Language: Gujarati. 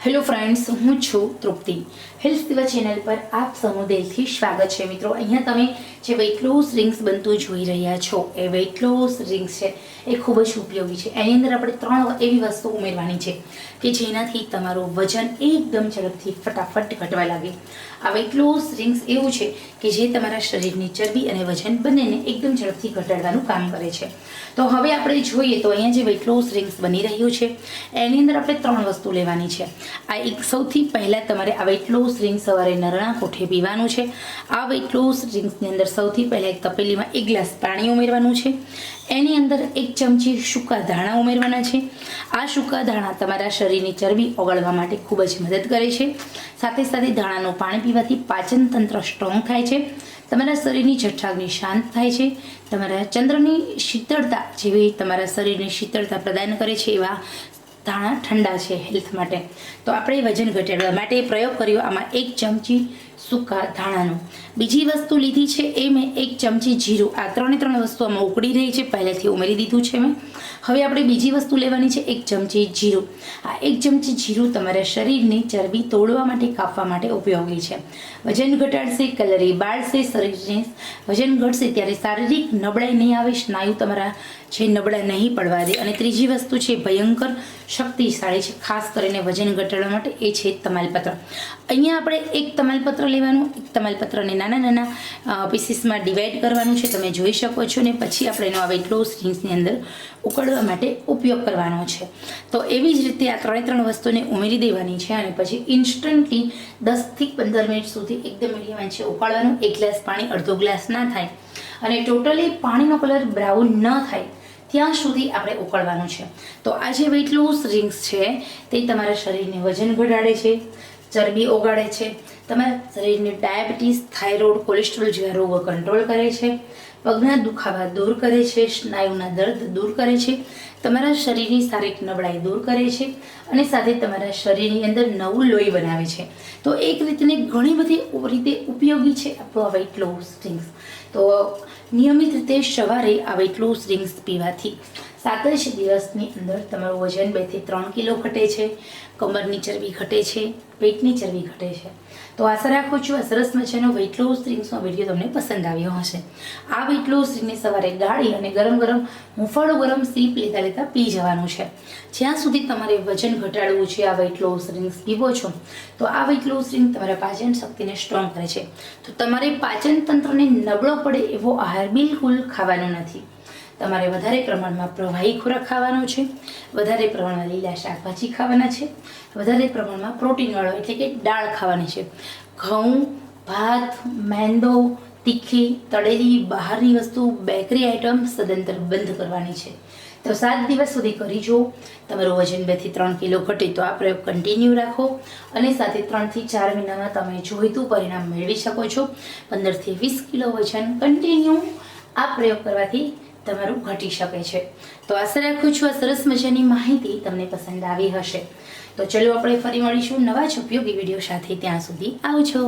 હેલો ફ્રેન્ડ્સ, હું છું તૃપ્તિ. હેલ્થ દિવસ ચેનલ પર આપ સૌનું દિલથી સ્વાગત છે. મિત્રો, અહીંયા તમે જે વેઇટ લોસ રિંગ્સ બનતું જોઈ રહ્યા છો એ વેઇટ લોસ રિંગ્સ છે એ ખૂબ જ ઉપયોગી છે. એની અંદર આપણે 3 એવી વસ્તુ ઉમેરવાની છે કે જેનાથી તમારું વજન એકદમ ઝડપથી ફટાફટ ઘટવા લાગે. આ વેઇટ લોસ રિંગ્સ એવું છે કે જે તમારા શરીરની ચરબી અને વજન બંનેને એકદમ ઝડપથી ઘટાડવાનું કામ કરે છે. તો હવે આપણે જોઈએ તો અહીંયા જે વેઇટ લોસ રિંગ્સ બની રહ્યું છે એની અંદર આપણે 3 વસ્તુ લેવાની છે. આ એક સૌથી પહેલાં તમારે આ વેઇટ લોસ રિંગ સવારે નરણા કોઠે પીવાનું છે. આ વેઇટ લોસ રિંગ્સની અંદર સૌથી પહેલાં એક તપેલીમાં 1 ગ્લાસ પાણી ઉમેરવાનું છે. એની અંદર 1 ચમચી સૂકા ધાણા ઉમેરવાના છે. આ સૂકા ધાણા તમારા શરીરની ચરબી ઓગાળવા માટે ખૂબ જ મદદ કરે છે. સાથે સાથે ધાણાનું પાણી પીવાથી પાચન તંત્ર સ્ટ્રોંગ થાય છે. તમારા શરીરની જઠરાગ્નિ શાંત થાય છે. તમારા ચંદ્રની શીતળતા જેવી તમારા શરીરની શીતળતા પ્રદાન કરે છે એવા ધાણા ઠંડા છે હેલ્થ માટે. તો આપણે વજન ઘટાડવા માટે પ્રયોગ કર્યો આમાં 1 ચમચી સૂકા ધાણાનો. બીજી વસ્તુ લીધી છે એ મેં 1 ચમચી જીરું. આ 3 વસ્તુ આમાં ઉકળી રહી છે, પહેલેથી ઉમેરી દીધું છે મેં. હવે આપણે બીજી વસ્તુ લેવાની છે 1 ચમચી જીરું. આ 1 ચમચી જીરું તમારા શરીરની ચરબી તોડવા માટે, કાપવા માટે ઉપયોગી છે. વજન ઘટાડશે, કેલરી બાળશે, શરીરને વજન ઘટશે ત્યારે શારીરિક નબળાઈ નહીં આવે, સ્નાયુ તમારા જે નબળા નહીં પડવા દે. અને ત્રીજી વસ્તુ છે ભયંકર શક્તિશાળી છે ખાસ કરીને વજન ઘટાડવા માટે, એ છે તમાલપત્ર. અહીંયા આપણે એક તમાલપત્ર લેવાનું, એક તમાલપત્રને નાના નાના પીસીસમાં ડિવાઈડ કરવાનું છે, તમે જોઈ શકો છો. ને પછી આપણે એનો આ વેઇટ લોસ રિંગ્સની અંદર ઉકળવા માટે ઉપયોગ કરવાનો છે. તો એવી જ રીતે આ 3 વસ્તુને ઉમેરી દેવાની છે અને પછી ઇન્સ્ટન્ટલી 10 થી 15 મિનિટ સુધી એકદમ મીડિયમ આંચે ઉકાળવાનું. 1 ગ્લાસ પાણી અડધો ગ્લાસ ના થાય અને ટોટલી પાણીનો કલર બ્રાઉન ન થાય ત્યાં સુધી આપણે ઉકળવાનું છે. તો આ જે વેઇટ લોસ રિંગ્સ છે તે તમારા શરીરને વજન ઘટાડે છે, ચરબી ઓગાળે છે, તમારા શરીરને ડાયાબિટીસ, થાઇરોઇડ, કોલેસ્ટ્રોલ જેવા રોગો કંટ્રોલ કરે છે, પગના દુખાવા દૂર કરે છે, સ્નાયુના દર્દ દૂર કરે છે, તમારા શરીરની શારીરિક નબળાઈ દૂર કરે છે અને સાથે તમારા શરીરની અંદર નવું લોહી બનાવે છે. તો એક રીતની ઘણી બધી રીતે ઉપયોગી છે આપણું આ વેઇટ લોસ રિંગ્સ. તો નિયમિત રીતે સવારે આ વેઇટ લોસ રિંગ્સ પીવાથી 7 જ દિવસની અંદર તમારું વજન 2 થી 3 કિલો ઘટે છે, કમરની ચરબી ઘટે છે, પેટની ચરબી ઘટે છે. તો આશા રાખું છું આ સરસ મજાનો વેઇટ લોસ રિંગ્સનો વિડીયો તમને પસંદ આવ્યો હશે. આ વેઇટ લોસ રિંગને સવારે ગાળી અને ગરમ ગરમ હુંફાળું ગરમ સીપ લેતા પી જવાનું છે. જ્યાં સુધી તમારે વજન ઘટાડવું છે, આ વેઇટ લોસ રિંગ્સ પીવો છો તો આ વેઇટ લોસ રિંગ તમારા પાચન શક્તિને સ્ટ્રોંગ કરે છે. તો તમારે પાચન તંત્રને નબળો પડે એવો આહાર બિલકુલ ખાવાનો નથી. તમારે વધારે પ્રમાણમાં પ્રવાહી ખોરાક ખાવાનો છે, વધારે પ્રમાણમાં લીલા શાકભાજી ખાવાના છે, વધારે પ્રમાણમાં પ્રોટીનવાળો એટલે કે દાળ ખાવાની છે. ઘઉં, ભાત, મેંદો, તીખી, તળેલી, બહારની વસ્તુ, બેકરી આઇટમ સદંતર બંધ કરવાની છે. તો 7 દિવસ સુધી કરી જુઓ. તમારું વજન 2 થી 3 કિલો ઘટે તો આ પ્રયોગ કન્ટિન્યુ રાખો અને સાથે 3 થી 4 મહિનામાં તમે જોઈતું પરિણામ મેળવી શકો છો. 15 થી 20 કિલો વજન કન્ટિન્યુ આ પ્રયોગ કરવાથી તમારું ઘટી શકે છે. તો આશા રાખું છું આ સરસ મજાની માહિતી તમને પસંદ આવી હશે. તો ચલો આપણે ફરી મળીશું નવા જ ઉપયોગી વિડીયો સાથે. ત્યાં સુધી આવજો.